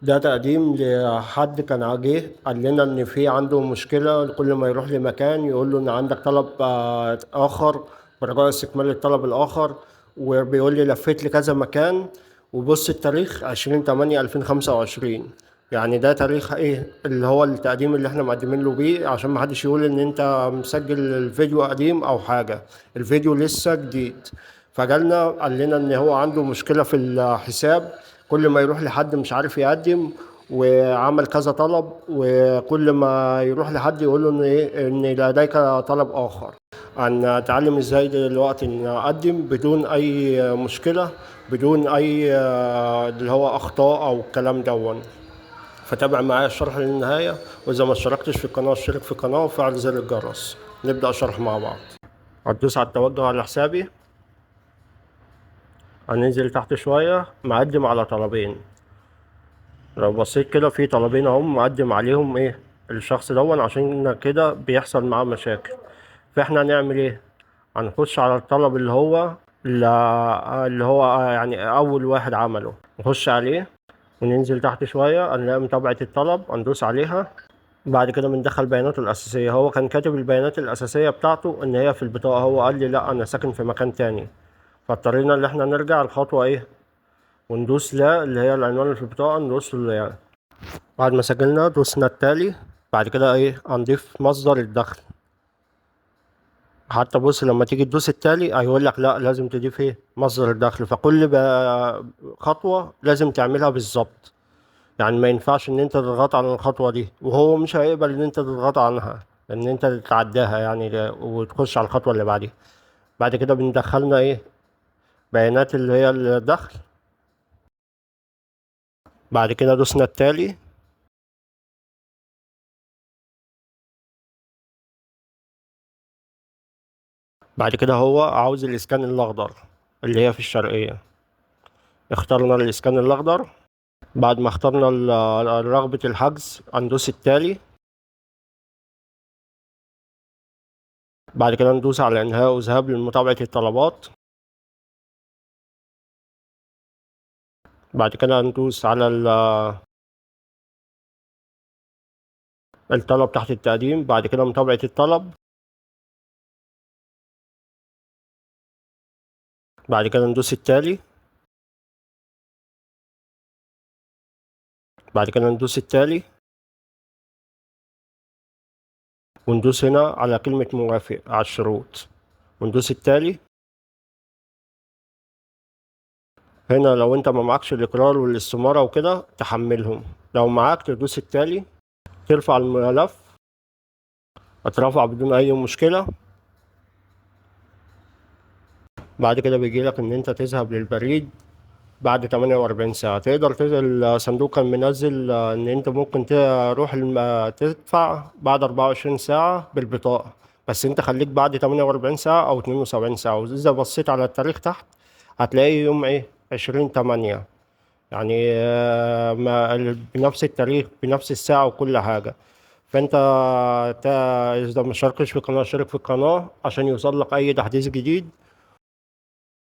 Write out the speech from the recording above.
ده تقديم لحد كان جه قال لنا ان في عنده مشكله، كل ما يروح لمكان يقول له ان عندك طلب اخر، برجاء استكمال الطلب الاخر. وبيقول لي لفيت لكذا مكان، وبص التاريخ 20/8/2025. يعني ده تاريخ ايه اللي هو التقديم اللي احنا مقدمين له بيه، عشان ما حدش يقول ان انت مسجل الفيديو قديم او حاجه. الفيديو لسه جديد. فجالنا قال لنا ان هو عنده مشكله في الحساب، كل ما يروح لحد مش عارف يقدم، وعمل كذا طلب، وكل ما يروح لحد يقول له ان ايه، ان لديك طلب اخر. عن اتعلم ازاي دلوقتي ان اقدم بدون اي مشكله، بدون اي اللي هو اخطاء او الكلام دون. فتابع معايا الشرح للنهايه، واذا ما اشتركتش في القناه اشترك في القناه وفعل زر الجرس. نبدا الشرح مع بعض. هتدوس على التوجه على حسابي، هننزل تحت شويه مقدم على طلبين. لو بصيت كده في طلبين اهم مقدم عليهم ايه الشخص دون، عشان كده بيحصل معاه مشاكل. فاحنا هنعمل ايه؟ هنخش على الطلب اللي هو يعني اول واحد عمله، نخش عليه وننزل تحت شوية هنلاقي متابعة الطلب، هندوس عليها. بعد كده بندخل بياناته الأساسية. هو كان كاتب البيانات الأساسية بتاعته إن هي في البطاقة، هو قال لي لأ أنا ساكن في مكان تاني. فاضطرينا إن احنا نرجع الخطوة ايه، وندوس لا اللي هي العنوان اللي في البطاقة، ندوس لا. بعد ما سجلنا دوسنا التالي. بعد كده ايه هنضيف مصدر الدخل. حتى بص لما تيجي تدوس التالي هيقول لك لا لازم تضيف ايه مصدر الدخل، فكل خطوة لازم تعملها بالظبط. يعني ما ينفعش ان انت تضغط على الخطوة دي وهو مش هيقبل ان انت تضغط عنها، ان انت تتعداها يعني وتخش على الخطوة اللي بعديها. بعد كده بندخلنا ايه بيانات اللي هي الدخل. بعد كده دوسنا التالي. بعد كده هو عاوز الاسكان الاخضر اللي هي في الشرقية. اخترنا الاسكان الاخضر. بعد ما اخترنا رغبة الحجز هندوس التالي. بعد كده ندوس على انهاء وذهاب لمتابعة الطلبات. بعد كده ندوس على الطلب تحت التقديم. بعد كده متابعة الطلب. بعد كده ندوس التالي. بعد كده ندوس التالي، وندوس هنا على كلمة موافق على الشروط، وندوس التالي. هنا لو انت ما معكش الاقرار والاستمارة وكده تحملهم، لو معاك تدوس التالي، ترفع الملف، اترفع بدون اي مشكلة. بعد كده بيجي لك ان انت تذهب للبريد بعد 48 ساعة. تقدر تنزل الصندوق كان منزل ان انت ممكن تروح تدفع بعد 24 ساعة بالبطاقة، بس انت خليك بعد 48 ساعة او 72 ساعة. واذا بصيت على التاريخ تحت هتلاقي يوم ايه 20/8. يعني بنفس التاريخ بنفس الساعة وكل حاجة. فانت اذا ما شاركتش في القناة اشترك في القناة عشان يوصل لك اي تحديث جديد،